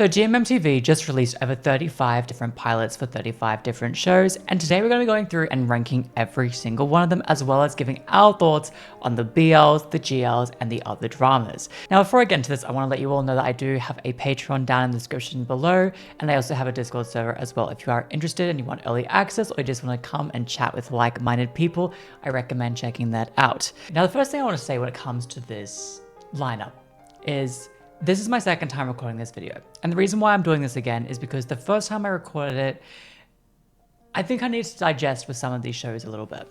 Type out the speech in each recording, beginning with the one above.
So GMMTV just released over 35 different pilots for 35 different shows, and today we're going to be going through and ranking every single one of them, as well as giving our thoughts on the BLs, the GLs, and the other dramas. Now before I get into this, I want to let you all know that I do have a Patreon down in the description below, and I also have a Discord server as well. If you are interested and you want early access, or you just want to come and chat with like-minded people, I recommend checking that out. Now the first thing I want to say when it comes to this lineup is this is my second time recording this video. And the reason why I'm doing this again is because the first time I recorded it, I think I need to digest with some of these shows a little bit.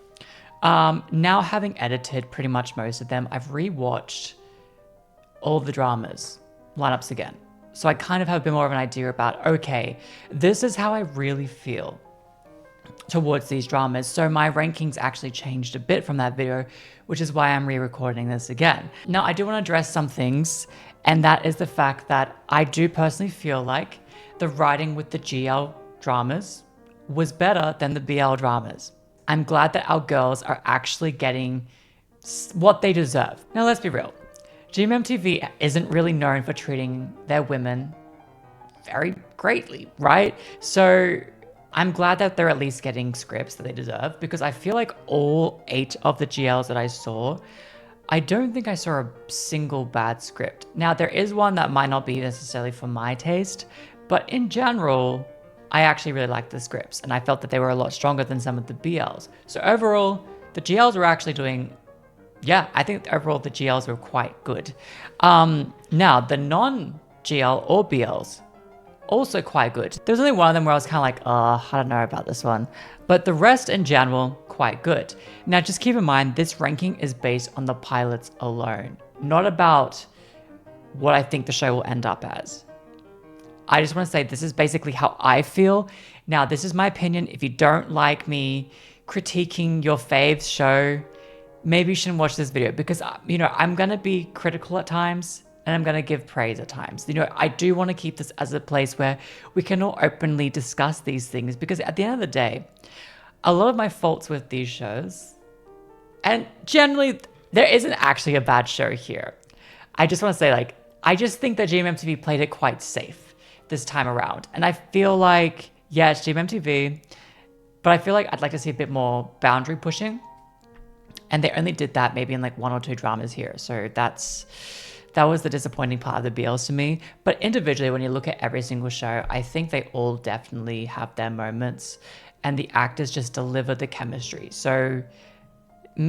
Now having edited pretty much most of them, I've rewatched all the dramas, lineups again. So I kind of have a bit more of an idea about, okay, this is how I really feel towards these dramas. So my rankings actually changed a bit from that video, which is why I'm re-recording this again. Now I do want to address some things, and that is the fact that I do personally feel like the writing with the GL dramas was better than the BL dramas. I'm glad that our girls are actually getting what they deserve. Now let's be real. GMMTV isn't really known for treating their women very greatly, right? So I'm glad that they're at least getting scripts that they deserve, because I feel like all 8 of the GLs that I saw, I don't think I saw a single bad script. Now there is one that might not be necessarily for my taste, but in general, I actually really liked the scripts, and I felt that they were a lot stronger than some of the BLs. So overall, the GLs were actually doing, yeah, I think overall the GLs were quite good. Now the non-GL or BLs, also quite good. There's only one of them where I was kind of like, I don't know about this one. But the rest in general, quite good. Now just keep in mind, this ranking is based on the pilots alone, not about what I think the show will end up as. I just want to say this is basically how I feel. Now this is my opinion. If you don't like me critiquing your faves show, maybe you shouldn't watch this video, because I'm going to be critical at times, and I'm going to give praise at times. I do want to keep this as a place where we can all openly discuss these things, because at the end of the day, a lot of my faults with these shows, and generally there isn't actually a bad show here. I just want to say, I just think that GMMTV played it quite safe this time around. And I feel like, yeah, it's GMMTV, but I feel like I'd like to see a bit more boundary pushing. And they only did that maybe in 1 or 2 dramas here. So that was the disappointing part of the BLs to me. But individually, when you look at every single show, I think they all definitely have their moments, and the actors just deliver the chemistry. So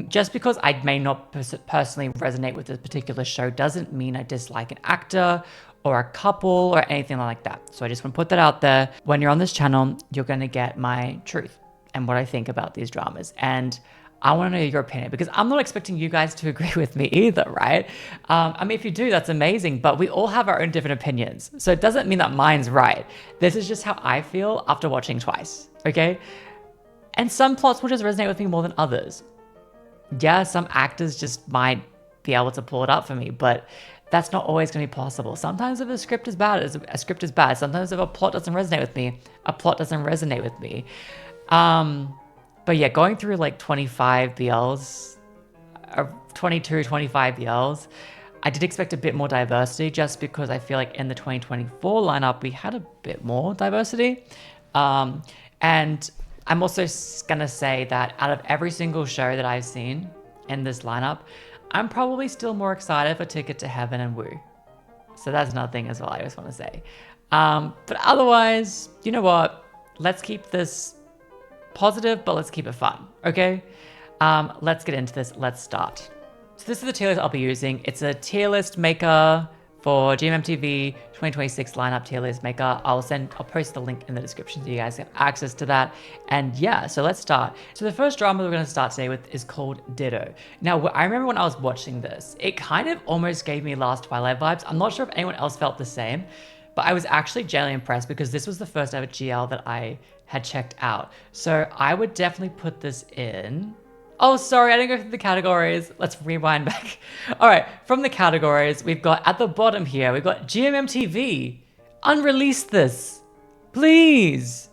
just because I may not personally resonate with this particular show doesn't mean I dislike an actor or a couple or anything like that. So I just want to put that out there. When you're on this channel, you're going to get my truth and what I think about these dramas. And I want to know your opinion, because I'm not expecting you guys to agree with me either, right? I mean, if you do, that's amazing, but we all have our own different opinions. So it doesn't mean that mine's right. This is just how I feel after watching twice, okay? And some plots will just resonate with me more than others. Yeah, some actors just might be able to pull it up for me, but that's not always going to be possible. Sometimes if a script is bad, a script is bad. Sometimes if a plot doesn't resonate with me, a plot doesn't resonate with me. But yeah, going through 25 BLs, 22, 25 BLs, I did expect a bit more diversity, just because I feel like in the 2024 lineup, we had a bit more diversity. And I'm also gonna say that out of every single show that I've seen in this lineup, I'm probably still more excited for Ticket to Heaven and Woo. So that's another thing as well I just want to say. But otherwise, you know what? Let's keep this positive, but let's keep it fun, okay? Let's get into this. Let's start. So this is the tier list I'll be using. It's a tier list maker for GMMTV 2026 lineup tier list maker. I'll post the link in the description so you guys have access to that. And yeah, so let's start. So the first drama we're going to start today with is called Ditto. Now, I remember when I was watching this, it kind of almost gave me Last Twilight vibes. I'm not sure if anyone else felt the same, but I was actually genuinely impressed, because this was the first ever GL that I had checked out. So I would definitely put this in. Oh, sorry, I didn't go through the categories. Let's rewind back. All right, from the categories, we've got at the bottom here, we've got GMMTV. Unrelease this, please.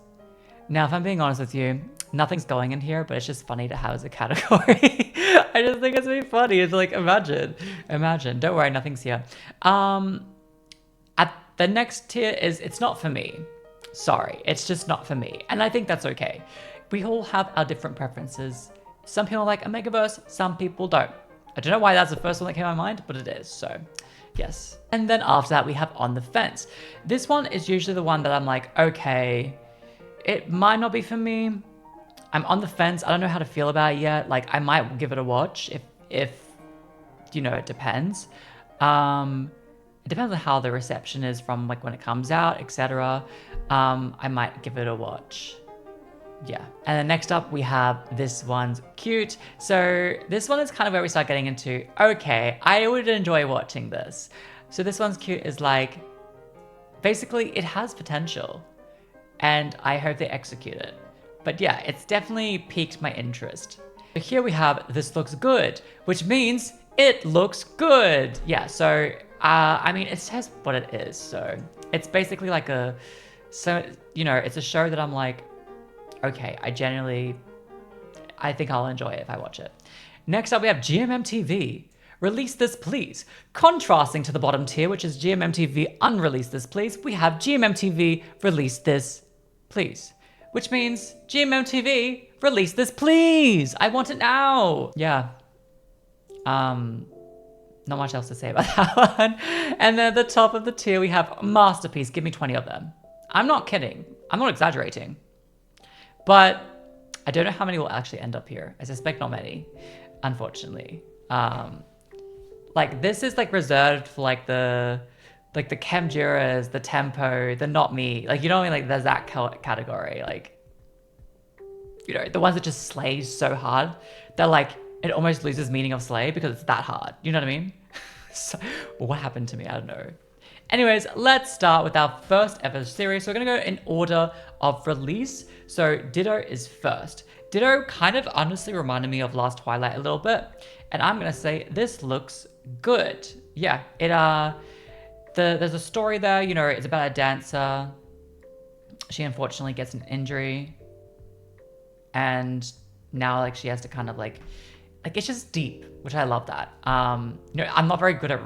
Now, if I'm being honest with you, nothing's going in here, but it's just funny to have as a category. I just think it's really funny. It's imagine. Don't worry, nothing's here. The next tier is, it's not for me. Sorry, it's just not for me. And I think that's okay. We all have our different preferences. Some people like Omegaverse, some people don't. I don't know why that's the first one that came to my mind, but it is, so yes. And then after that, we have On the Fence. This one is usually the one that I'm like, okay, it might not be for me. I'm on the fence. I don't know how to feel about it yet. Like, I might give it a watch if you know, it depends. It depends on how the reception is from like when it comes out, etc. I might give it a watch. Yeah. And then next up we have This One's Cute. So this one is kind of where we start getting into, okay, I would enjoy watching this. So This One's Cute is like, basically it has potential and I hope they execute it. But yeah, it's definitely piqued my interest. So here we have This Looks Good, which means it looks good. Yeah, so I mean, it says what it is. So it's basically like you know, it's a show that I'm like, okay, I think I'll enjoy it if I watch it. Next up, we have GMMTV. Release This Please. Contrasting to the bottom tier, which is GMMTV Unrelease This Please, we have GMMTV Release This Please. Which means GMMTV Release This Please. I want it now. Yeah. Not much else to say about that one. And then at the top of the tier, we have Masterpiece. Give me 20 of them. I'm not kidding. I'm not exaggerating. But I don't know how many will actually end up here. I suspect not many, unfortunately. Like this is like reserved for like the Chemjiras, the Tempo, the Not Me. Like, you know what I mean? Like there's that category. Like, you know, the ones that just slays so hard that like it almost loses meaning of slay because it's that hard. You know what I mean? So what happened to me? I don't know. Anyways, let's start with our first ever series. So we're gonna go in order of release. So Ditto is first. Ditto kind of honestly reminded me of Last Twilight a little bit. And I'm gonna say this looks good. Yeah, there's a story there, you know, it's about a dancer. She unfortunately gets an injury. And now like she has to kind of like it's just deep, which I love that. You know, I'm not very good at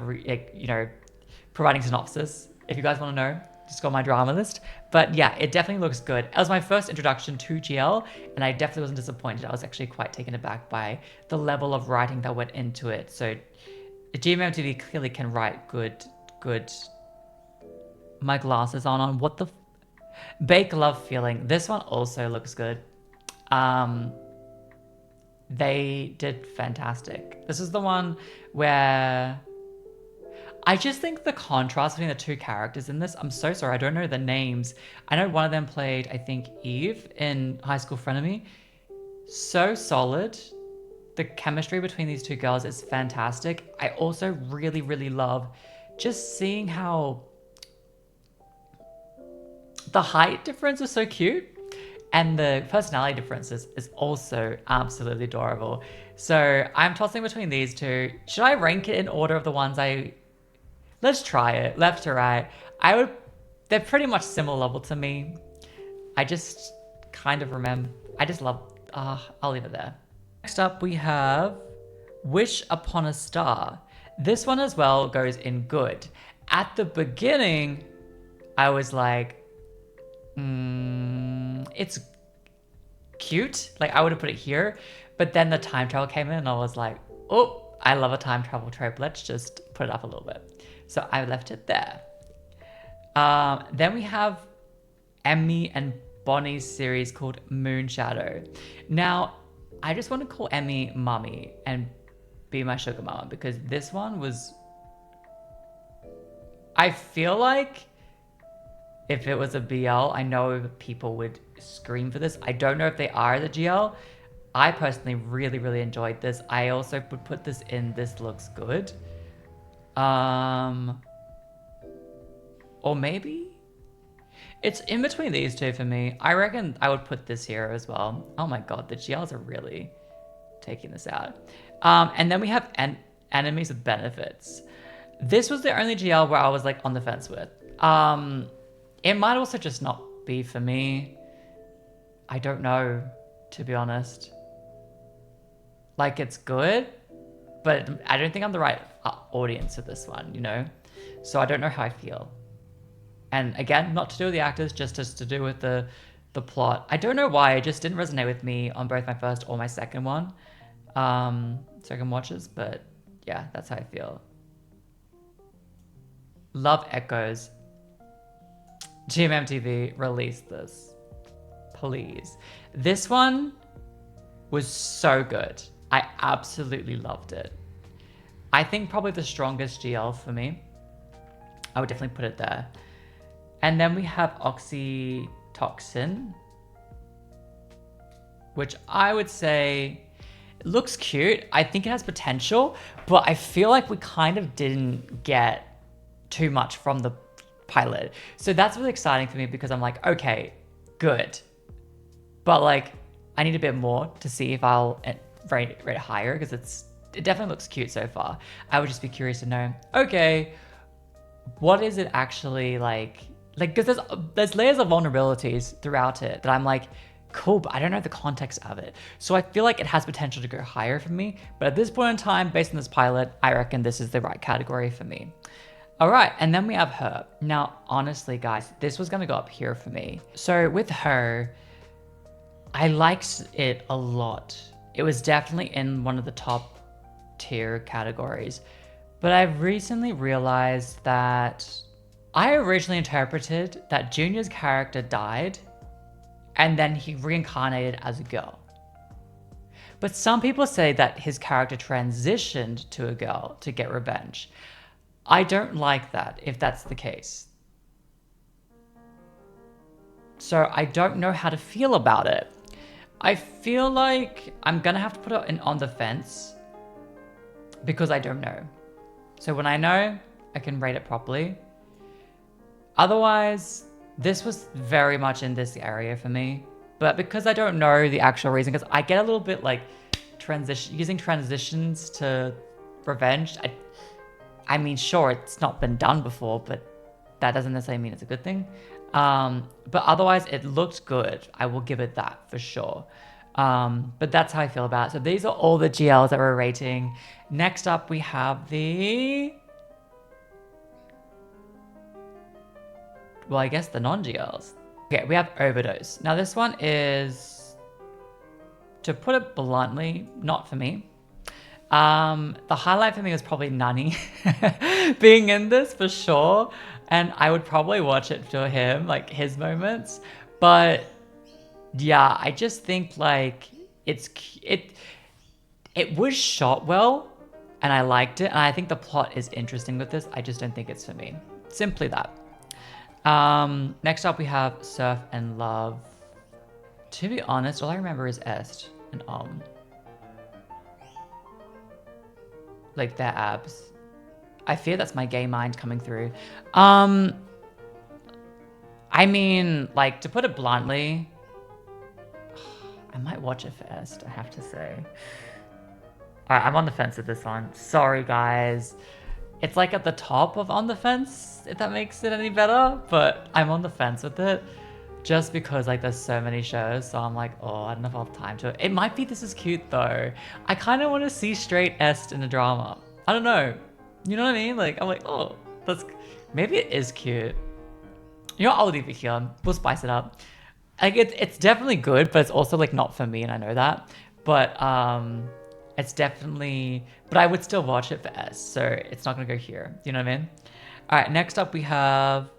you know, providing synopsis. If you guys want to know, just go on my drama list. But yeah, it definitely looks good. It was my first introduction to GL, and I definitely wasn't disappointed. I was actually quite taken aback by the level of writing that went into it. So GMMTV clearly can write good. My glasses on what the Bake Love Feeling. This one also looks good. They did fantastic. This is the one where I just think the contrast between the two characters in this, I'm so sorry, I don't know the names. I know one of them played, I think, Eve in High School Frenemy. So solid. The chemistry between these two girls is fantastic. I also really, really love just seeing how the height difference is so cute. And the personality differences is also absolutely adorable. So I'm tossing between these two. Should I rank it in order of the ones let's try it, left to right. They're pretty much similar level to me. I just kind of remember, I just love, I'll leave it there. Next up we have Wish Upon a Star. This one as well goes in good. At the beginning, I was like, it's cute. Like I would have put it here, but then the time travel came in and I was like, oh, I love a time travel trope. Let's just put it up a little bit. So I left it there. Then we have Emmy and Bonnie's series called Moonshadow. Now, I just want to call Emmy Mummy and be my sugar mama because this one was, I feel like if it was a BL, I know people would scream for this. I don't know if they are the GL. I personally really, really enjoyed this. I also would put this in This Looks Good. Or maybe it's in between these two for me. I reckon I would put this here as well. Oh my god, the GLs are really taking this out. And then we have Enemies with Benefits. This was the only GL where I was like on the fence with. It might also just not be for me. I don't know, to be honest. Like, it's good, but I don't think I'm the right audience for this one, you know? So I don't know how I feel. And again, not to do with the actors, just to do with the plot. I don't know why, it just didn't resonate with me on both my first or my second one. Second watches, but yeah, that's how I feel. Love Echoes. GMMTV, release this. Please. This one was so good. I absolutely loved it. I think probably the strongest GL for me. I would definitely put it there. And then we have Oxytocin, which I would say it looks cute. I think it has potential, but I feel like we kind of didn't get too much from the pilot. So that's really exciting for me because I'm like, okay, good. But like, I need a bit more to see if I'll rate it higher because it definitely looks cute so far. I would just be curious to know, okay, what is it actually like, because there's layers of vulnerabilities throughout it that I'm like, cool, but I don't know the context of it. So I feel like it has potential to go higher for me. But at this point in time, based on this pilot, I reckon this is the right category for me. All right, and then we have Her. Now, honestly, guys, this was gonna go up here for me. So with Her, I liked it a lot. It was definitely in one of the top tier categories. But I've recently realized that I originally interpreted that Junior's character died and then he reincarnated as a girl. But some people say that his character transitioned to a girl to get revenge. I don't like that if that's the case. So I don't know how to feel about it. I feel like I'm gonna have to put it on the fence because I don't know. So when I know, I can rate it properly. Otherwise, this was very much in this area for me. But because I don't know the actual reason, because I get a little bit like using transitions to revenge. I mean, sure, it's not been done before, but that doesn't necessarily mean it's a good thing. But otherwise, it looked good. I will give it that for sure. But that's how I feel about it. So these are all the GLs that we're rating. Next up, we have the... well, I guess the non-GLs. Okay, we have Overdose. Now this one is, to put it bluntly, not for me. The highlight for me was probably Nani being in this for sure. And I would probably watch it for him, like his moments. But yeah, I just think like it was shot well and I liked it. And I think the plot is interesting with this. I just don't think it's for me. Simply that. Next up we have Surf and Love. To be honest, all I remember is Est and like their abs. I fear that's my gay mind coming through. I mean, like, to put it bluntly, I might watch it first, I have to say. Alright, I'm on the fence with this one. Sorry, guys. It's like at the top of on the fence, if that makes it any better, but I'm on the fence with it just because like there's so many shows, so I'm like, oh, I don't know if I'll have time to it. It might be This Is Cute though. I kind of want to see straight Est in a drama. I don't know. You know what I mean? Like, I'm like, oh, maybe it is cute. You know, I'll leave it here. We'll spice it up. Like, it's definitely good, but it's also like not for me, and I know that. But it's definitely, but I would still watch it for S, so it's not gonna go here. You know what I mean? All right, next up we have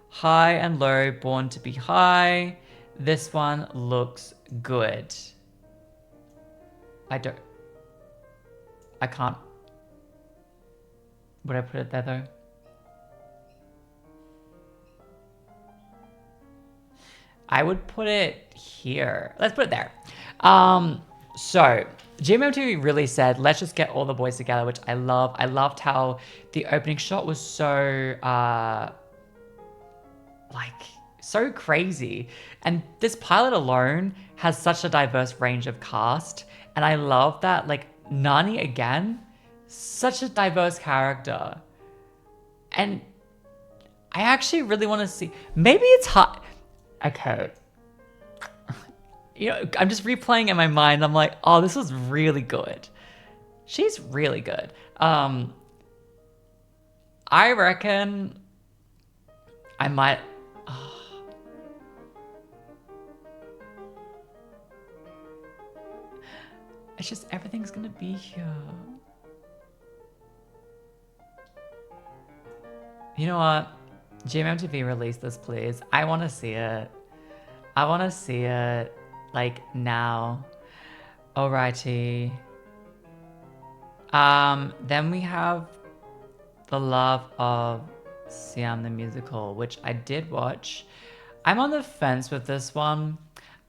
High and Low, Born to Be High. This one looks good. I can't. Would I put it there though? I would put it here. Let's put it there. So GMMTV really said, let's just get all the boys together, which I love. I loved how the opening shot was so, so crazy. And this pilot alone has such a diverse range of cast. And I love that, like, Nani, again, such a diverse character. And I actually really want to see, maybe it's hot. Okay. You know, I'm just replaying in my mind. I'm like, oh, this was really good. She's really good. I reckon I might It's just everything's gonna be here. You know what? GMMTV, release this, please. I want to see it. I want to see it, like, now. Alrighty. Then we have The Love of Siam the Musical, which I did watch. I'm on the fence with this one.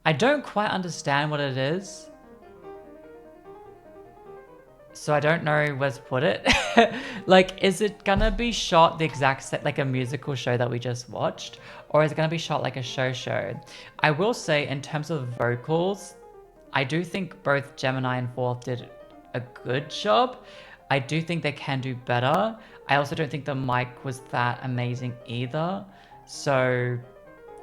I don't quite understand what it is, so I don't know where to put it. Like, is it gonna be shot the exact set like a musical show that we just watched, or is it gonna be shot like a show? I will say, in terms of vocals, I do think both Gemini and Fourth did a good job. I do think they can do better. I also don't think the mic was that amazing either. So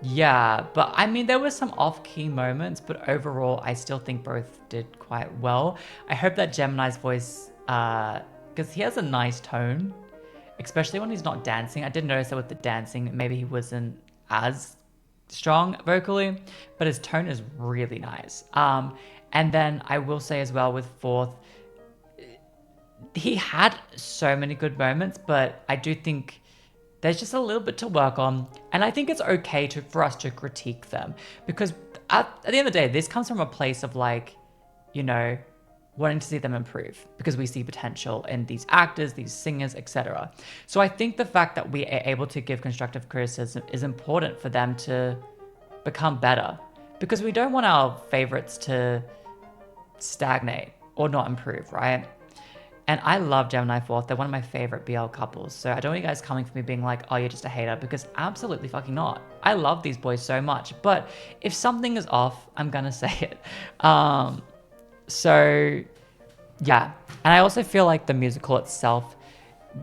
yeah, but I mean, there were some off-key moments, but overall, I still think both did quite well. I hope that Gemini's voice, because he has a nice tone, especially when he's not dancing. I did notice that with the dancing, maybe he wasn't as strong vocally, but his tone is really nice. And then I will say as well with Fourth, he had so many good moments, but I do think there's just a little bit to work on. And I think it's okay for us to critique them, because at the end of the day, this comes from a place of like, you know, wanting to see them improve because we see potential in these actors, these singers, etc. So I think the fact that we are able to give constructive criticism is important for them to become better, because we don't want our favorites to stagnate or not improve, right? And I love Gemini Fourth. They're one of my favorite BL couples. So I don't want you guys coming for me being like, oh, you're just a hater, because absolutely fucking not. I love these boys so much. But if something is off, I'm gonna say it. So yeah. And I also feel like the musical itself,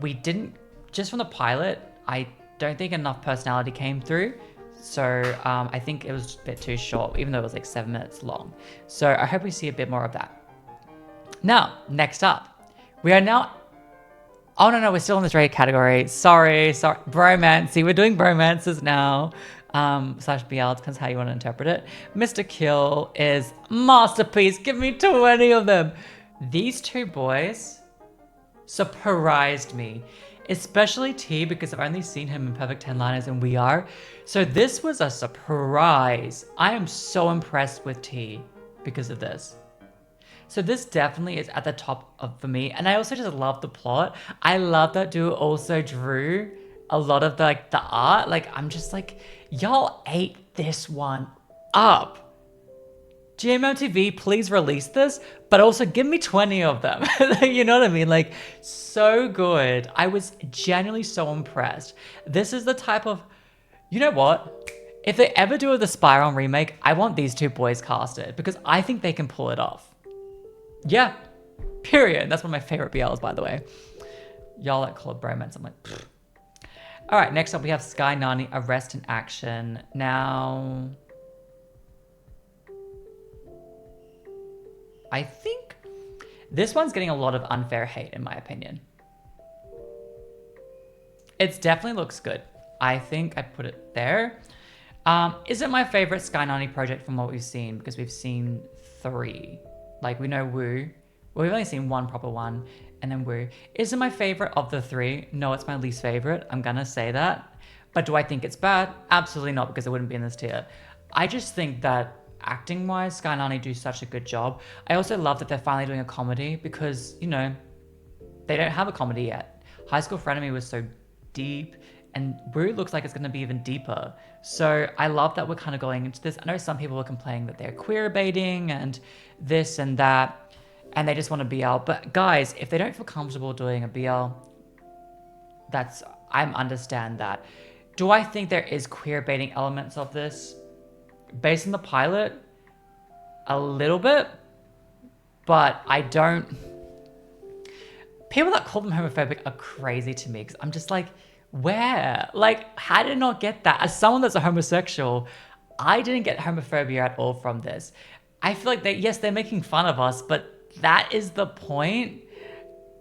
we didn't, just from the pilot, I don't think enough personality came through. So I think it was a bit too short, even though it was like 7 minutes long. So I hope we see a bit more of that. Now, next up. We are now, oh no, we're still in this rated category. Sorry, bromance. See, we're doing bromances now. Slash BL, depends how you want to interpret it. Mr. Kill is masterpiece. Give me 20 of them. These two boys surprised me, especially T, because I've only seen him in Perfect 10 Liners and We Are. So this was a surprise. I am so impressed with T because of this. So this definitely is at the top for me. And I also just love the plot. I love that dude also drew a lot of the art. Like, I'm just like, y'all ate this one up. GMMTV, please release this, but also give me 20 of them. You know what I mean? Like, so good. I was genuinely so impressed. This is the type of, you know what? If they ever do the Spiral remake, I want these two boys casted because I think they can pull it off. Yeah, period. That's one of my favorite BLs, by the way. Y'all like Club Bromance. I'm like, pfft. All right, next up we have Sky Nani, Arrest in Action. Now, I think this one's getting a lot of unfair hate, in my opinion. It definitely looks good. I think I'd put it there. Isn't my favorite Sky Nani project from what we've seen, because we've seen 3. Like, we know Woo. Well, we've only seen 1 proper one, and then Woo. Is it my favorite of the 3? No, it's my least favorite. I'm gonna say that. But do I think it's bad? Absolutely not, because it wouldn't be in this tier. I just think that acting-wise, Sky Nani do such a good job. I also love that they're finally doing a comedy because, you know, they don't have a comedy yet. High School Frenemy was so deep, and Woo looks like it's going to be even deeper. So I love that we're kind of going into this. I know some people are complaining that they're queer baiting and this and that, and they just want a BL. But guys, if they don't feel comfortable doing a BL, I understand that. Do I think there is queer baiting elements of this? Based on the pilot, a little bit, but I don't. People that call them homophobic are crazy to me because I'm just like, where? Like, how did I not get that? As someone that's a homosexual, I didn't get homophobia at all from this. I feel like they're making fun of us, but that is the point,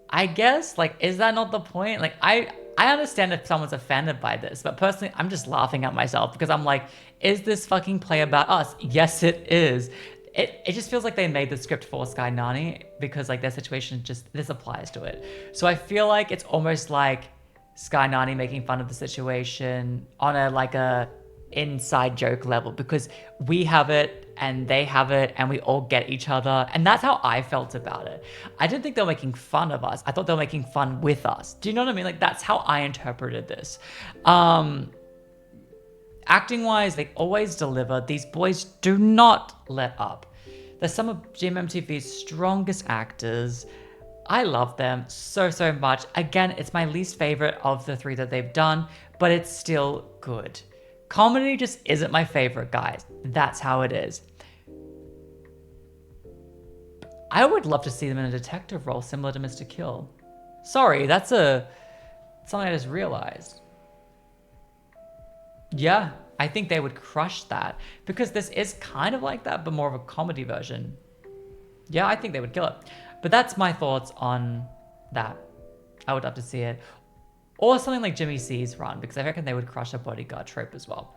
I guess. Like, is that not the point? Like, I understand if someone's offended by this, but personally, I'm just laughing at myself because I'm like, is this fucking play about us? Yes, it is. it just feels like they made the script for Sky Nani because like their situation just, this applies to it. So I feel like it's almost like Sky Nani making fun of the situation on a like a inside joke level because we have it and they have it and we all get each other, and that's how I felt about it. I didn't think they were making fun of us. I thought they were making fun with us. Do you know what I mean? Like that's how I interpreted this. Acting wise, they always deliver. These boys do not let up. They're some of GMMTV's strongest actors. I love them so much. Again, it's my least favorite of the 3 that they've done, but it's still good. Comedy just isn't my favorite, guys. That's how it is. I would love to see them in a detective role similar to Mr. Kill. Sorry, that's something I just realized. Yeah, I think they would crush that because this is kind of like that, but more of a comedy version. Yeah, I think they would kill it. But that's my thoughts on that. I would love to see it. Or something like Jimmy C's run, because I reckon they would crush a bodyguard trope as well.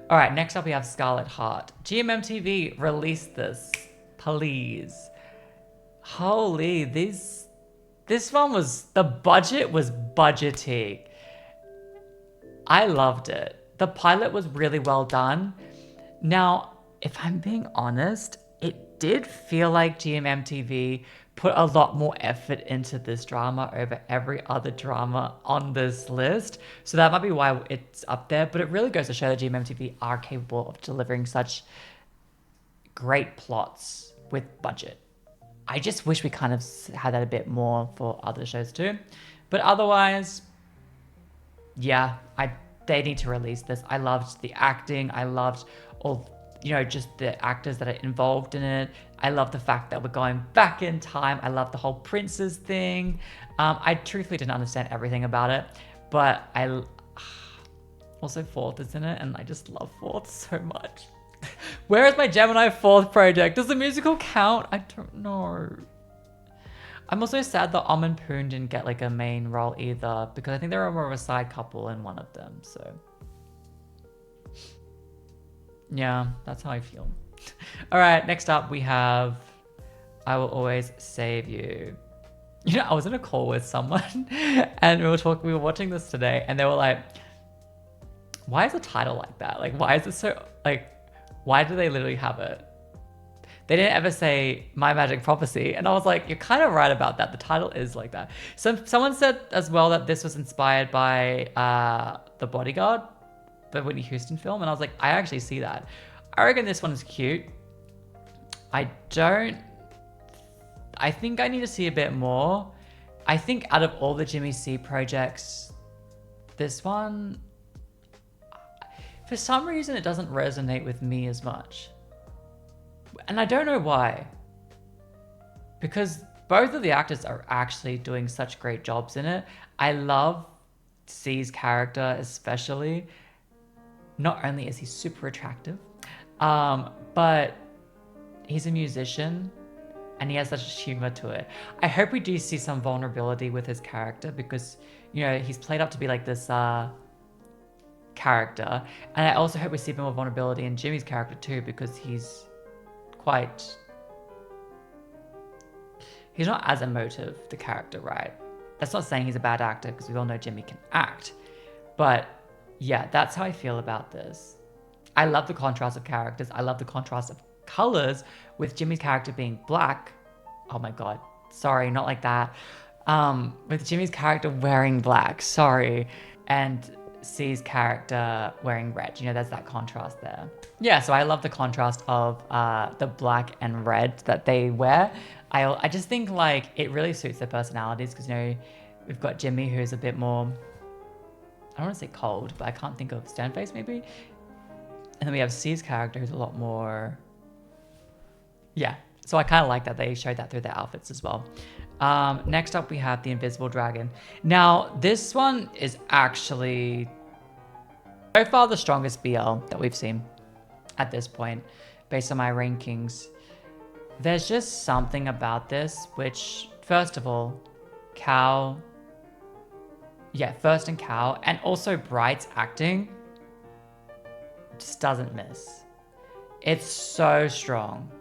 All right, next up we have Scarlet Heart. GMMTV, release this, please. Holy, this one was, the budget was budgeting. I loved it. The pilot was really well done. Now, if I'm being honest, it did feel like GMMTV put a lot more effort into this drama over every other drama on this list. So that might be why it's up there, but it really goes to show that GMMTV are capable of delivering such great plots with budget. I just wish we kind of had that a bit more for other shows too. But otherwise, yeah, they need to release this. I loved the acting. I loved all, just the actors that are involved in it. I love the fact that we're going back in time. I love the whole princes thing. I truthfully didn't understand everything about it, but also Fourth is in it, and I just love Fourth so much. Where is my Gemini Fourth project? Does the musical count? I don't know. I'm also sad that Om and Poon didn't get like a main role either, because I think they were more of a side couple in one of them, so. Yeah, that's how I feel. All right, next up we have I Will Always Save You. I was in a call with someone and we were watching this today, and they were like, why is the title like that? Like, why is it so, like, why do they literally have it? They didn't ever say My Magic Prophecy. And I was like, you're kind of right about that. The title is like that. So someone said as well that this was inspired by The Bodyguard, the Whitney Houston film. And I was like, I actually see that. I reckon this one is cute. I think I need to see a bit more. I think out of all the Jimmy C projects, this one, for some reason, it doesn't resonate with me as much. And I don't know why. Because both of the actors are actually doing such great jobs in it. I love C's character especially. Not only is he super attractive, but he's a musician and he has such humor to it. I hope we do see some vulnerability with his character because, he's played up to be like this character. And I also hope we see a bit more vulnerability in Jimmy's character too, because he's not as emotive, the character, right? That's not saying he's a bad actor, because we all know Jimmy can act. But yeah, that's how I feel about this. I love the contrast of characters. I love the contrast of colors, with Jimmy's character being black. Oh my God. Sorry, not like that. With Jimmy's character wearing black, sorry. And C's character wearing red. There's that contrast there. Yeah, so I love the contrast of the black and red that they wear. I just think like it really suits their personalities, because we've got Jimmy, who's a bit more, I don't want to say cold, but I can't think of stern face maybe. And then we have C's character, who's a lot more, yeah. So I kind of like that they showed that through their outfits as well. Next up we have the Invisible Dragon. Now this one is actually so far the strongest BL that we've seen at this point, based on my rankings. There's just something about this, which first of all, First and Cal, and also Bright's acting just doesn't miss. It's so strong.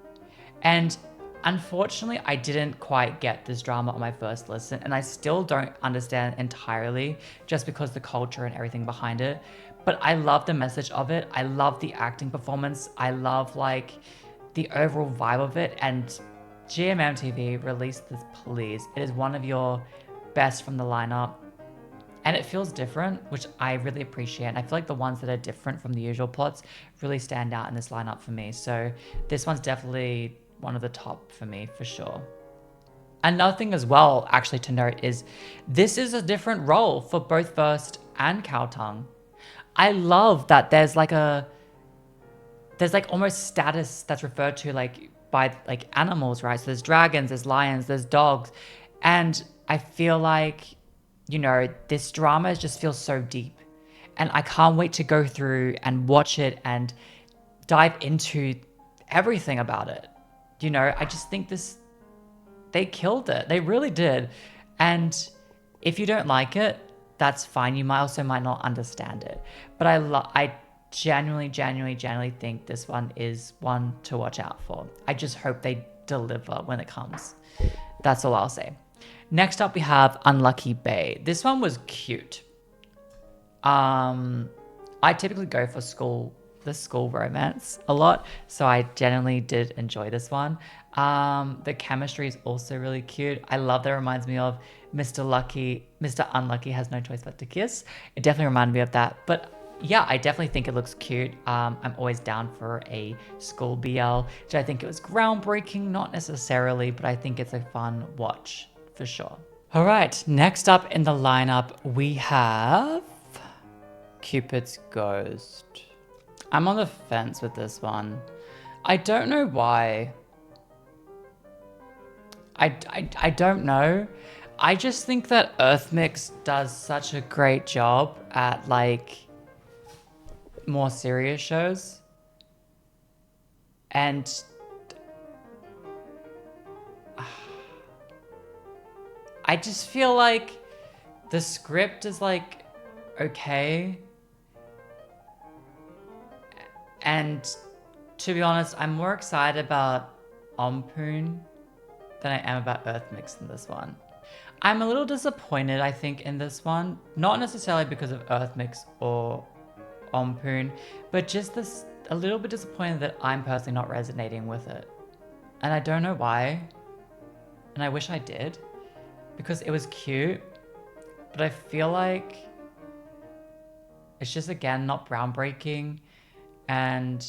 And unfortunately, I didn't quite get this drama on my first listen, and I still don't understand entirely just because the culture and everything behind it. But I love the message of it. I love the acting performance. I love like the overall vibe of it. And GMMTV, release this please. It is one of your best from the lineup. And it feels different, which I really appreciate. And I feel like the ones that are different from the usual plots really stand out in this lineup for me. So this one's definitely one of the top for me, for sure. Another thing as well, actually, to note is this is a different role for both First and Cowtongue. I love that there's like almost status that's referred to like by like animals, right? So there's dragons, there's lions, there's dogs. And I feel like, you know, this drama just feels so deep. And I can't wait to go through and watch it and dive into everything about it. You know, I just think they killed it. They really did. And if you don't like it, that's fine. You might not understand it. But I genuinely think this one is one to watch out for. I just hope they deliver when it comes. That's all I'll say. Next up, we have Unlucky Bay. This one was cute. I typically go for the school romance a lot, so I generally did enjoy this one. The chemistry is also really cute. I love that it reminds me of Mr. Unlucky has no choice but to kiss. It definitely reminded me of that. But yeah, I definitely think it looks cute. I'm always down for a school BL, which I think it was groundbreaking, not necessarily, but I think it's a fun watch for sure. All right, next up in the lineup, we have Cupid's Ghost. I'm on the fence with this one. I don't know why. I don't know. I just think that Earthmix does such a great job at like more serious shows. And I just feel like the script is like okay. And to be honest, I'm more excited about Ompoon than I am about Earthmix in this one. I'm a little disappointed, I think, in this one. Not necessarily because of Earthmix or Ompoon, but just a little bit disappointed that I'm personally not resonating with it. And I don't know why. And I wish I did, because it was cute, but I feel like it's just, again, not groundbreaking. And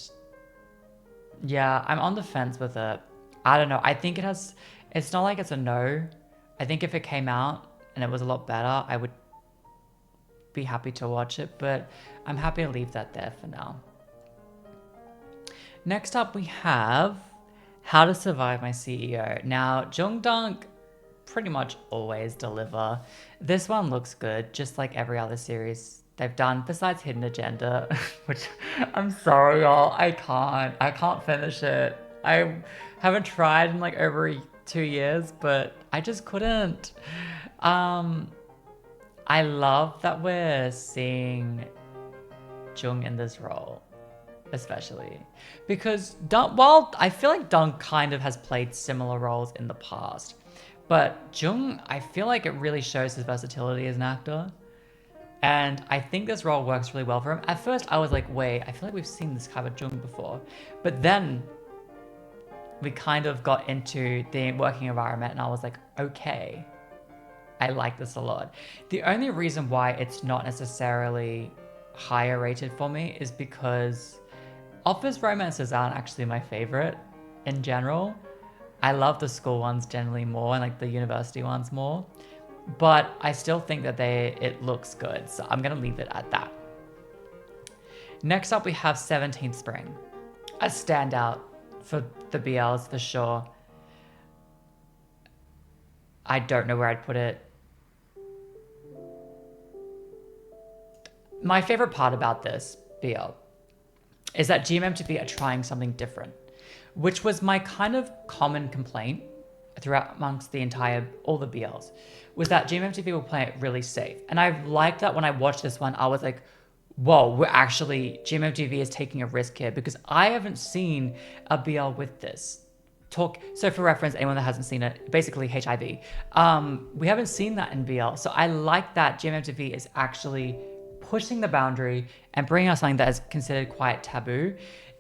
yeah, I'm on the fence with it. I don't know. I think it's not like it's a no. I think if it came out and it was a lot better, I would be happy to watch it, but I'm happy to leave that there for now. Next up, we have How to Survive My CEO. Now, Jungdunk pretty much always deliver. This one looks good, just like every other series they've done, besides Hidden Agenda, which I'm sorry, y'all, I can't finish it. I haven't tried in like over 2 years, but I just couldn't. I love that we're seeing Jung in this role, especially because while I feel like Dunk kind of has played similar roles in the past, but Jung, I feel like it really shows his versatility as an actor. And I think this role works really well for him. At first, I was like, wait, I feel like we've seen this kind of Jung before. But then we kind of got into the working environment and I was like, okay, I like this a lot. The only reason why it's not necessarily higher rated for me is because office romances aren't actually my favorite in general. I love the school ones generally more and like the university ones more. But I still think that it looks good, so I'm gonna leave it at that. Next up, we have 17th Spring, a standout for the BLs for sure. I don't know where I'd put it. My favorite part about this BL is that GMMTV are trying something different, which was my kind of common complaint throughout amongst all the BLs, was that GMMTV will play it really safe. And I liked that when I watched this one, I was like, whoa, GMMTV is taking a risk here, because I haven't seen a BL with this, talk. So for reference, anyone that hasn't seen it, basically HIV. We haven't seen that in BL. So I like that GMMTV is actually pushing the boundary and bringing out something that is considered quite taboo.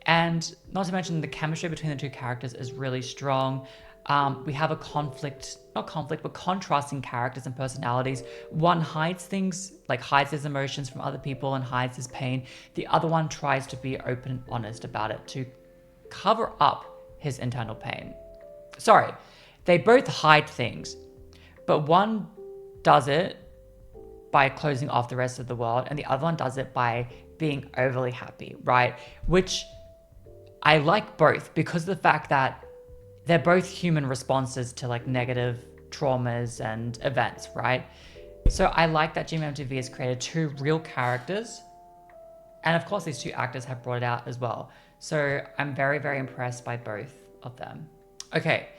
And not to mention the chemistry between the two characters is really strong. We have a not conflict, but contrasting characters and personalities. One hides things, like hides his emotions from other people and hides his pain. The other one tries to be open and honest about it to cover up his internal pain. Sorry, they both hide things, but one does it by closing off the rest of the world, and the other one does it by being overly happy, right? Which I like both because of the fact that they're both human responses to like negative traumas and events, right? So I like that GMMTV has created two real characters, and of course these two actors have brought it out as well. So I'm very, very impressed by both of them. Okay,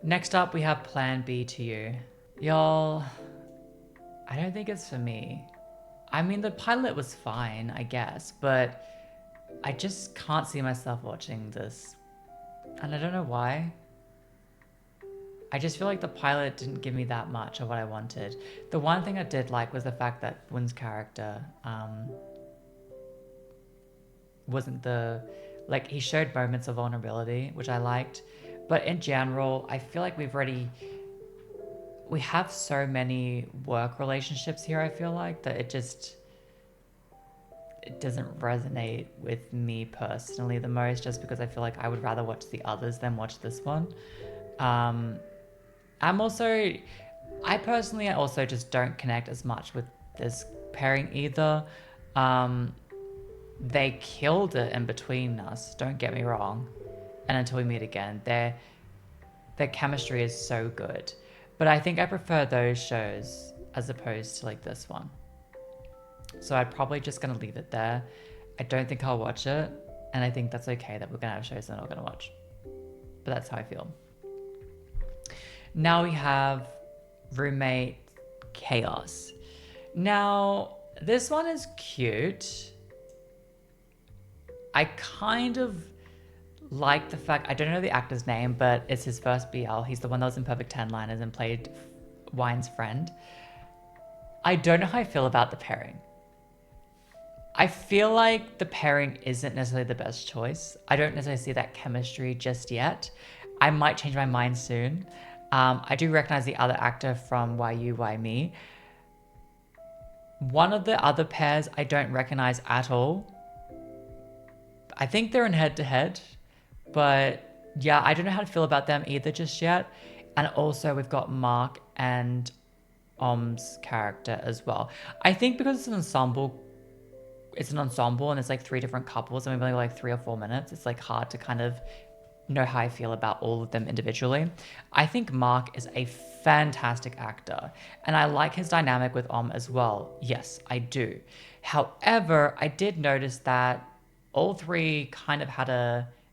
next up we have Plan B to You. Y'all, I don't think it's for me. I mean, the pilot was fine, I guess, but I just can't see myself watching this. And I don't know why. I just feel like the pilot didn't give me that much of what I wanted. The one thing I did like was the fact that Woon's character wasn't like, he showed moments of vulnerability, which I liked. But in general, I feel like we have so many work relationships here, I feel like, that it doesn't resonate with me personally the most, just because I feel like I would rather watch the others than watch this one. I personally also just don't connect as much with this pairing either. They killed it in between us, don't get me wrong. And until we meet again, their chemistry is so good. But I think I prefer those shows as opposed to like this one. So I'm probably just gonna leave it there. I don't think I'll watch it, and I think that's okay that we're gonna have shows that I'm not gonna watch. But that's how I feel. Now we have Roommate Chaos. Now, this one is cute. I kind of like the fact, I don't know the actor's name, but it's his first BL. He's the one that was in Perfect 10 Liners and played Wine's friend. I don't know how I feel about the pairing. I feel like the pairing isn't necessarily the best choice. I don't necessarily see that chemistry just yet. I might change my mind soon. I do recognize the other actor from Why You, Why Me. One of the other pairs I don't recognize at all. I think they're in head-to-head, but yeah, I don't know how to feel about them either just yet. And also we've got Mark and Om's character as well. I think because it's an ensemble and it's like 3 different couples and we've only got like 3 or 4 minutes, it's like hard to kind of know how I feel about all of them individually. I think Mark is a fantastic actor and I like his dynamic with Om as well. Yes, I do. However, I did notice that all 3 kind of had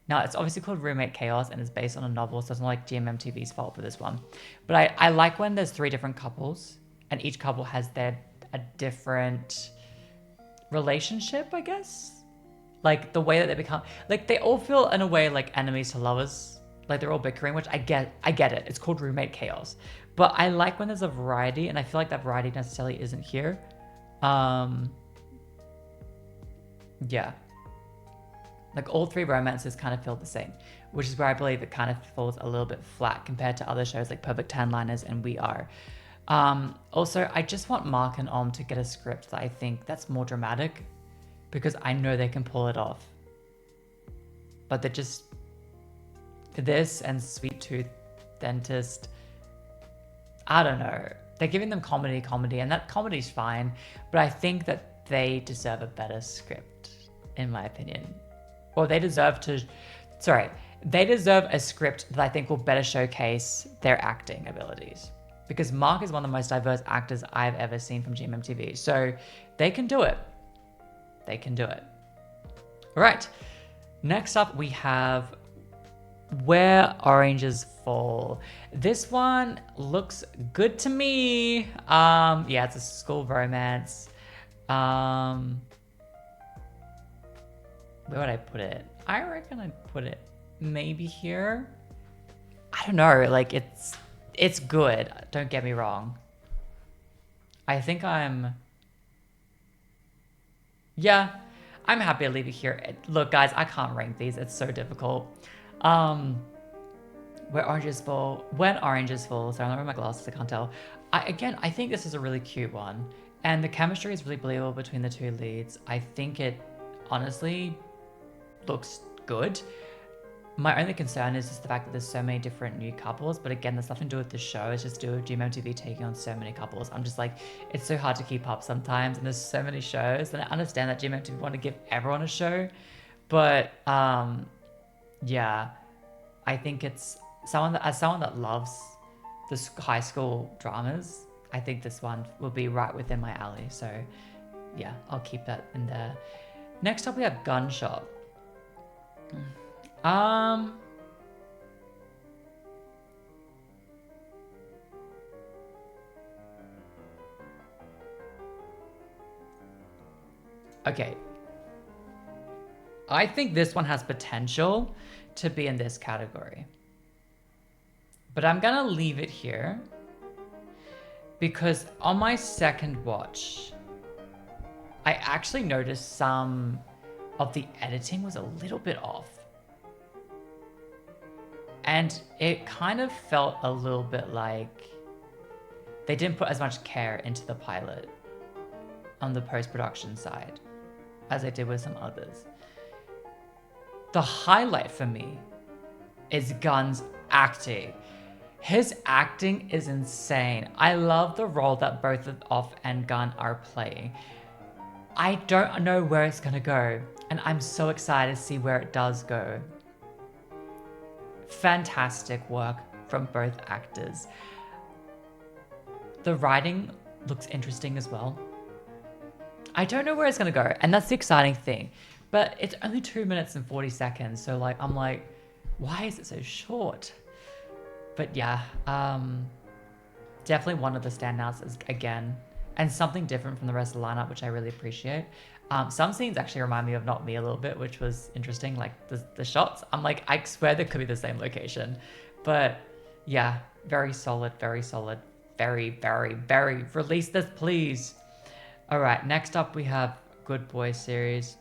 now it's obviously called Roommate Chaos and it's based on a novel, so it's not like GMMTV's fault for this one. But I like when there's 3 different couples and each couple has a different relationship, I guess. Like the way that they become, like they all feel in a way like enemies to lovers. Like they're all bickering, which I get it. It's called Roommate Chaos. But I like when there's a variety, and I feel like that variety necessarily isn't here. Yeah. Like all 3 romances kind of feel the same, which is where I believe it kind of falls a little bit flat compared to other shows like Perfect 10 Liners and We Are. Also, I just want Mark and Om to get a script that I think that's more dramatic, because I know they can pull it off. But they're just, this and Sweet Tooth Dentist, I don't know. They're giving them comedy, and that comedy's fine, but I think that they deserve a better script, in my opinion. Or they deserve a script that I think will better showcase their acting abilities. Because Mark is one of the most diverse actors I've ever seen from GMMTV. So they can do it. They can do it. All right. Next up, we have Where Oranges Fall. This one looks good to me. Yeah, it's a school romance. Where would I put it? I reckon I'd put it maybe here. I don't know, like it's good. Don't get me wrong. I think yeah, I'm happy to leave it here. Look, guys, I can't rank these. It's so difficult. Um, when orange is full. Sorry, I'm not wearing my glasses, I can't tell. I think this is a really cute one. And the chemistry is really believable between the two leads. I think it honestly looks good. My only concern is just the fact that there's so many different new couples, but again, there's nothing to do with the show. It's just to do with GMMTV taking on so many couples. I'm just like, it's so hard to keep up sometimes, and there's so many shows, and I understand that GMMTV want to give everyone a show, but yeah, I think it's as someone that loves the high school dramas, I think this one will be right within my alley. So yeah, I'll keep that in there. Next up, we have Gunshot. Okay. I think this one has potential to be in this category. But I'm gonna leave it here because on my second watch, I actually noticed some of the editing was a little bit off. And it kind of felt a little bit like they didn't put as much care into the pilot on the post-production side as they did with some others. The highlight for me is Gunn's acting. His acting is insane. I love the role that both Off and Gunn are playing. I don't know where it's gonna go, and I'm so excited to see where it does go. Fantastic work from both actors. The writing looks interesting as well. I don't know where it's gonna go, and that's the exciting thing. But it's only 2 minutes and 40 seconds, so like I'm like, why is it so short? But yeah, definitely one of the standouts is, again, and something different from the rest of the lineup, which I really appreciate. Some scenes actually remind me of Not Me a little bit, which was interesting, like the shots. I'm like, I swear they could be the same location. But yeah, very solid, very solid. Very, very, very. Release this, please. All right, next up we have Good Boy series.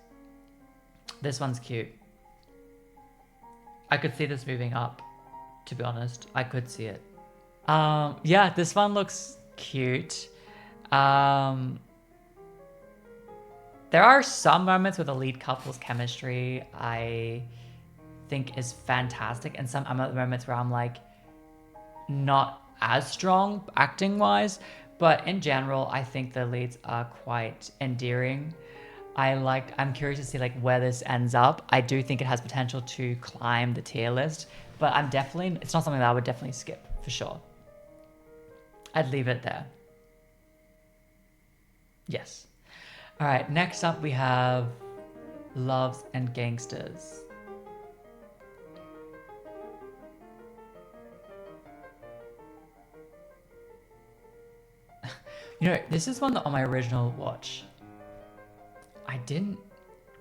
This one's cute. I could see this moving up, to be honest. I could see it. Yeah, this one looks cute. There are some moments with the lead couple's chemistry I think is fantastic, and some other moments where I'm like, not as strong acting wise, but in general, I think the leads are quite endearing. I'm curious to see like where this ends up. I do think it has potential to climb the tier list, but it's not something that I would definitely skip for sure. I'd leave it there. Yes. All right, next up we have Loves and Gangsters. You know, this is one that on my original watch, I didn't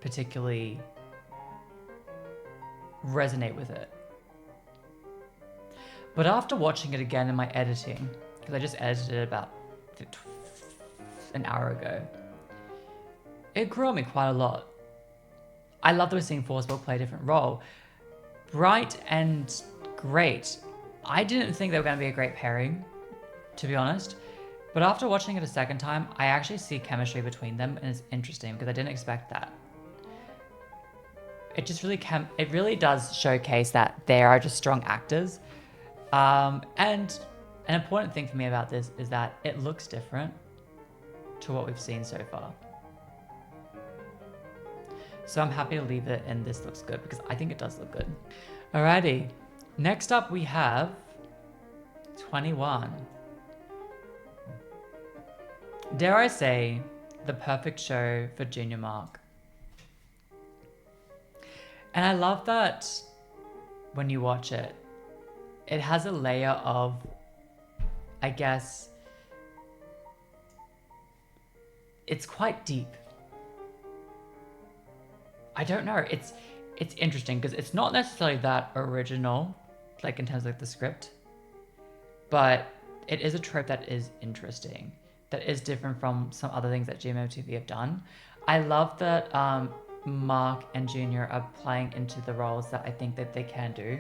particularly resonate with it. But after watching it again in my editing, because I just edited it about an hour ago, it grew on me quite a lot. I love that we're seeing Forsberg play a different role. Bright and great. I didn't think they were going to be a great pairing, to be honest. But after watching it a second time, I actually see chemistry between them, and it's interesting because I didn't expect that. It just really does showcase that they are just strong actors. And an important thing for me about this is that it looks different to what we've seen so far. So I'm happy to leave it, and this looks good because I think it does look good. Alrighty, next up we have 21. Dare I say, the perfect show for Junior Mark. And I love that when you watch it, it has a layer of, I guess, it's quite deep. I don't know, it's interesting because it's not necessarily that original like in terms of like the script. But it is a trope that is interesting, that is different from some other things that GMMTV have done. I love that Mark and Junior are playing into the roles that I think that they can do,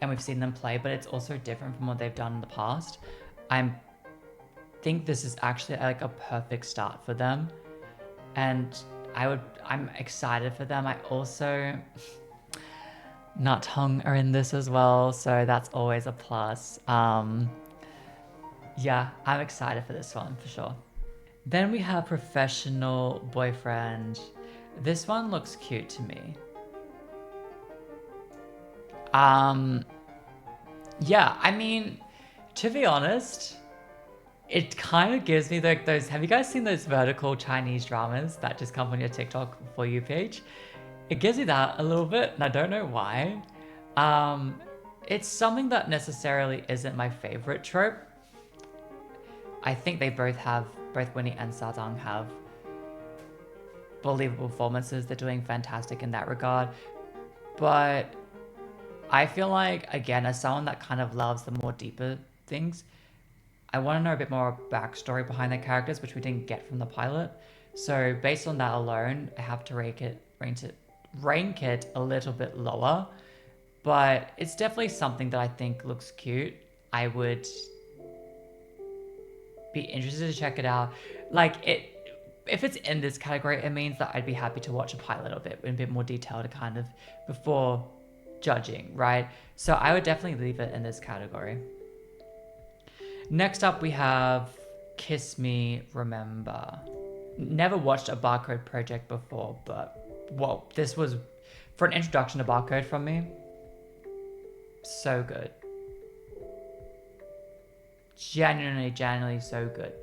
and we've seen them play, but it's also different from what they've done in the past. I think this is actually like a perfect start for them, and I'm excited for them. I also Nut Hung are in this as well, so that's always a plus. Yeah, I'm excited for this one for sure. Then we have Professional Boyfriend. This one looks cute to me. Yeah, I mean, to be honest, it kind of gives me like those. Have you guys seen those vertical Chinese dramas that just come on your TikTok For You page? It gives me that a little bit, and I don't know why. It's something that necessarily isn't my favorite trope. I think they both Winnie and Sadang have believable performances. They're doing fantastic in that regard. But I feel like, again, as someone that kind of loves the more deeper things, I want to know a bit more backstory behind their characters, which we didn't get from the pilot. So based on that alone, I have to rank it a little bit lower. But it's definitely something that I think looks cute. I would be interested to check it out. If it's in this category, it means that I'd be happy to watch a pilot of it in a bit more detail to kind of before judging, right? So I would definitely leave it in this category. Next up, we have Kiss Me Remember. Never watched a Barcode project before, but whoa, this was for an introduction to Barcode from me. So good. Genuinely so good.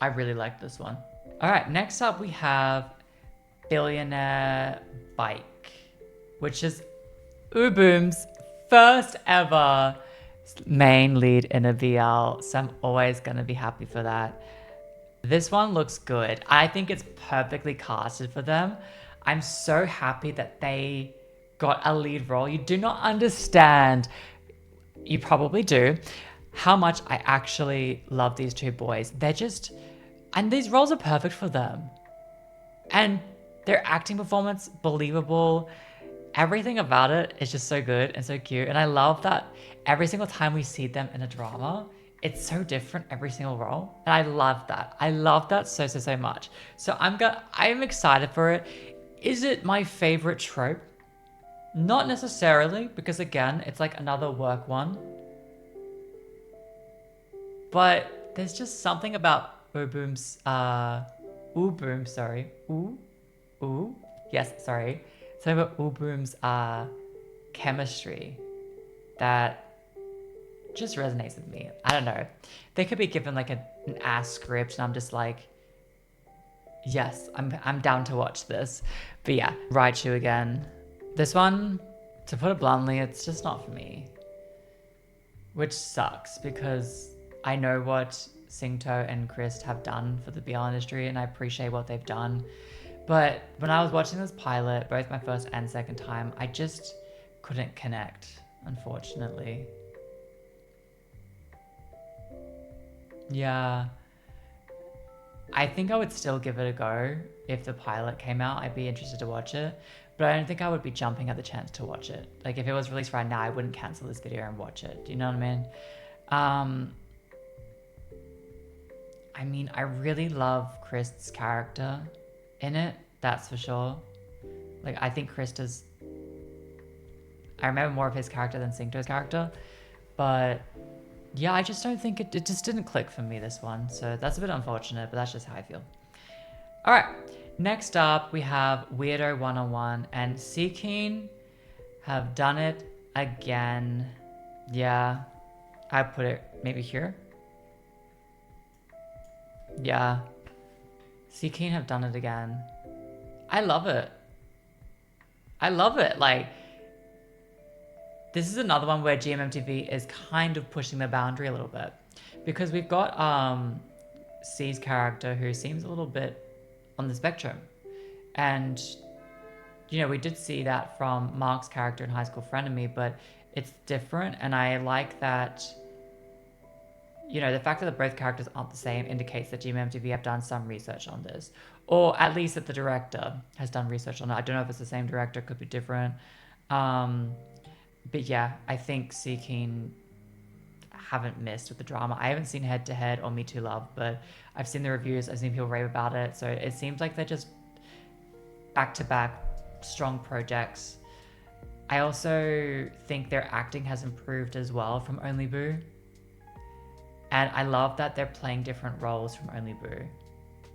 I really like this one. All right, next up we have Billionaire Bike, which is Uboom's first ever main lead in a BL, so I'm always gonna be happy for that. This one looks good. I think it's perfectly casted for them. I'm so happy that they got a lead role. You do not understand, you probably do, how much I actually love these two boys. And these roles are perfect for them. And their acting performance, believable. Everything about it is just so good and so cute. And I love that every single time we see them in a drama, it's so different every single role. And I love that. I love that so much. So I'm excited for it. Is it my favorite trope? Not necessarily, because again, it's like another work one. But there's just something about Uboom's something about Uboom's chemistry that just resonates with me. I don't know. They could be given like an ass script and I'm just like, yes, I'm down to watch this. But yeah, Raichu again. This one, to put it bluntly, it's just not for me. Which sucks because I know what Singto and Chris have done for the BL industry and I appreciate what they've done. But when I was watching this pilot, both my first and second time, I just couldn't connect, unfortunately. Yeah. I think I would still give it a go. If the pilot came out, I'd be interested to watch it. But I don't think I would be jumping at the chance to watch it. Like if it was released right now, I wouldn't cancel this video and watch it. Do you know what I mean? I really love Chris' character in it, that's for sure. Like I think I remember more of his character than Singto's character. But yeah, I just don't think it just didn't click for me, this one. So that's a bit unfortunate, but that's just how I feel. All right, next up we have Weirdo 101 and Seekeen have done it again. Yeah, I put it maybe here. Yeah, Seekeen have done it again. I love it. Like, this is another one where GMMTV is kind of pushing the boundary a little bit. Because we've got C's character who seems a little bit on the spectrum. And, you know, we did see that from Mark's character in High School Frenemy, but It's different, and I like that, you know, the fact that both characters aren't the same indicates that GMMTV have done some research on this. Or at least that the director has done research on it. I don't know if it's the same director, could be different. But yeah, I think Seeking haven't missed with the drama. I haven't seen Head to Head or Me Too Love, but I've seen the reviews, I've seen people rave about it. So it seems like they're just back to back strong projects. I also think their acting has improved as well from Only Boo. And I love that they're playing different roles from Only Boo.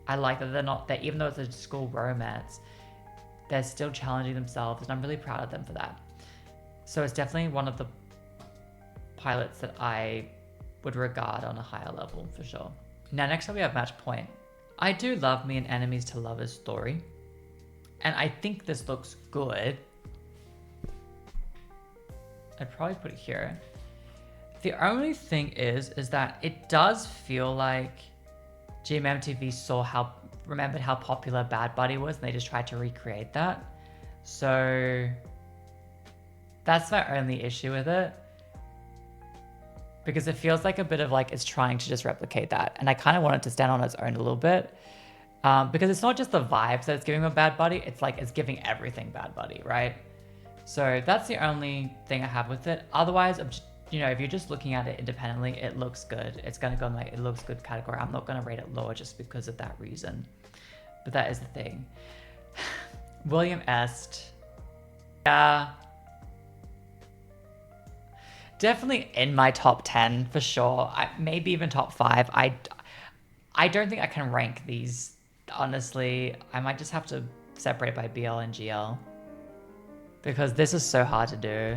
I like that they're not, that even though it's a school romance, they're still challenging themselves, and I'm really proud of them for that. So it's definitely one of the pilots that I would regard on a higher level for sure. Now, next up we have Match Point. I do love me an enemies to lovers story, and I think this looks good. I'd probably put it here. The only thing is that it does feel like GMMTV remembered how popular Bad Buddy was, and they just tried to recreate that. So that's my only issue with it, because it feels like a bit of like it's trying to just replicate that, and I kind of want it to stand on its own a little bit, because it's not just the vibes that it's giving with Bad Buddy, it's like it's giving everything Bad Buddy, right? So that's the only thing I have with it. Otherwise, you know, if you're just looking at it independently, it looks good. It's gonna go in like it looks good category. I'm not gonna rate it lower just because of that reason. But that is the thing. William Est. Yeah. Definitely in my top 10 for sure. Maybe even top 5. I don't think I can rank these, honestly. I might just have to separate by BL and GL, because this is so hard to do.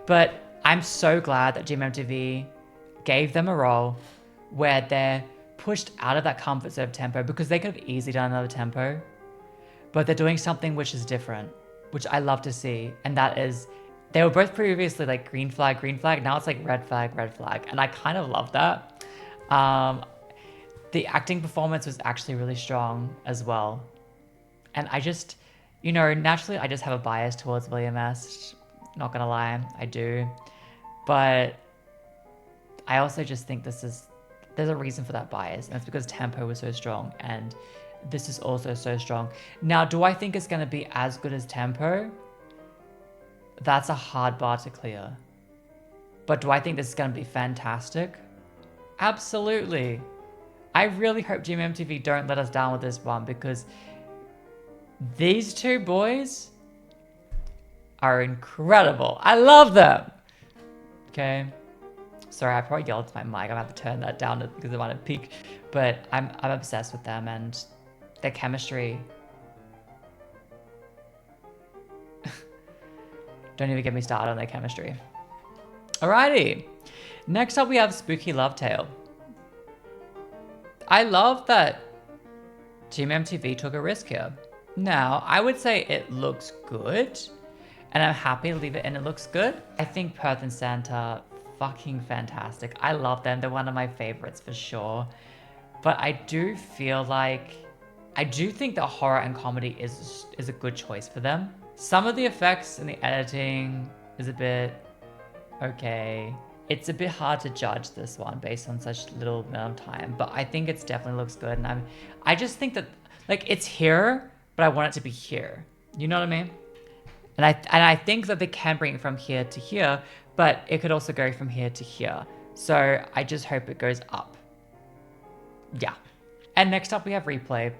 But I'm so glad that GMMTV gave them a role where they're pushed out of that comfort zone of tempo, because they could have easily done another tempo, but they're doing something which is different, which I love to see. And that is, they were both previously like green flag, now it's like red flag, and I kind of love that. The acting performance was actually really strong as well. And I just, you know, naturally I just have a bias towards William Est, not gonna lie, I do. But I also just think there's a reason for that bias, and it's because tempo was so strong, and this is also so strong. Now, do I think it's going to be as good as tempo? That's a hard bar to clear. But do I think this is going to be fantastic? Absolutely. I really hope GMMTV don't let us down with this one, because these two boys are incredible. I love them. Okay. Sorry, I probably yelled to my mic. I'm gonna have to turn that down because it might have peaked. But I'm obsessed with them and their chemistry. Don't even get me started on their chemistry. Alrighty. Next up we have Spooky Love Tale. I love that GMMTV took a risk here. Now, I would say it looks good, and I'm happy to leave it in. It looks good. I think Perth and Santa, fucking fantastic. I love them. They're one of my favorites for sure. But I do feel like, I do think that horror and comedy is a good choice for them. Some of the effects and the editing is a bit okay. It's a bit hard to judge this one based on such little amount of time, but I think it definitely looks good. And I just think that, like, it's here, but I want it to be here. You know what I mean? And I think that they can bring it from here to here, but it could also go from here to here. So I just hope it goes up. Yeah. And next up we have Replay.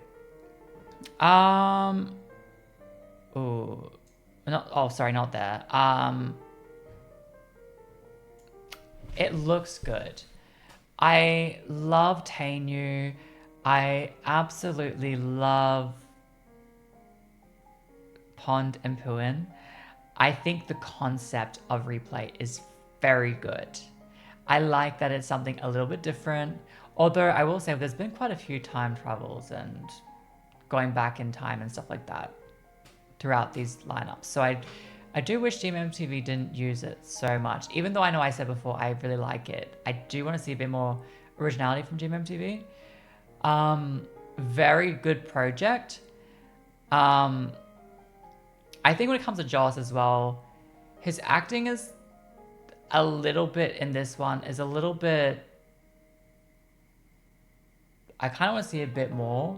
Not there. It looks good. I love Tainu. I absolutely love Pond and Puin. I think the concept of Replay is very good. I like that it's something a little bit different. Although I will say there's been quite a few time travels and going back in time and stuff like that throughout these lineups. So I do wish GMMTV didn't use it so much. Even though I know I said before I really like it, I do want to see a bit more originality from GMMTV. Very good project. I think when it comes to Joss as well, His acting is a little bit in this one is a little bit. I kind of want to see a bit more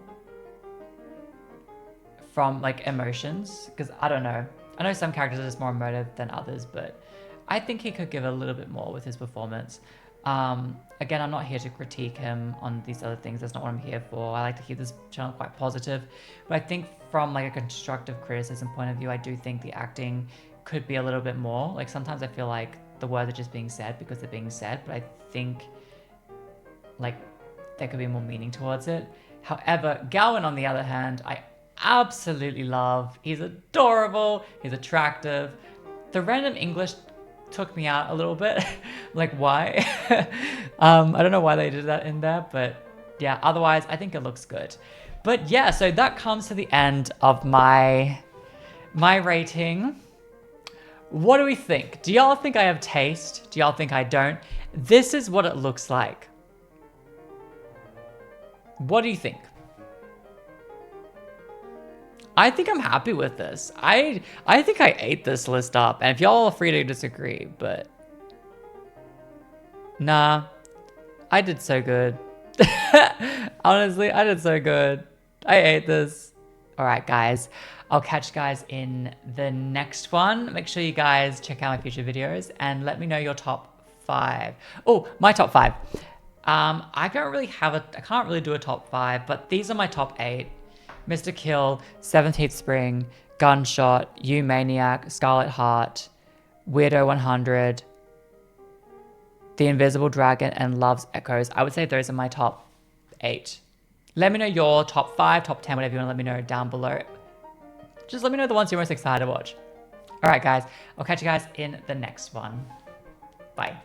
from like emotions, because I don't know. I know some characters are just more emotive than others, but I think he could give a little bit more with his performance. Again, I'm not here to critique him on these other things. That's not what I'm here for. I like to keep this channel quite positive, but I think from like a constructive criticism point of view, I do think the acting could be a little bit more. Like sometimes I feel like the words are just being said because they're being said, but I think like there could be more meaning towards it. However, Gowan, on the other hand, I absolutely love. He's adorable. He's attractive. The random English took me out a little bit. Like, why? I don't know why they did that in there, but yeah, otherwise, I think it looks good. But yeah, so that comes to the end of my rating. What do we think? Do y'all think I have taste? Do y'all think I don't? This is what it looks like. What do you think? I think I'm happy with this. I think I ate this list up, and if y'all are free to disagree, but nah, I did so good. Honestly, I did so good. I ate this. All right, guys. I'll catch you guys in the next one. Make sure you guys check out my future videos and let me know your top 5. Oh, my top 5. I can't really do a top 5, but these are my top 8. Mr. Kill, 17th Spring, Gunshot, You Maniac, Scarlet Heart, Weirdo 100, The Invisible Dragon, and Love's Echoes. I would say those are my top 8. Let me know your top 5, top 10, whatever you want to let me know down below. Just let me know the ones you're most excited to watch. Alright guys, I'll catch you guys in the next one. Bye.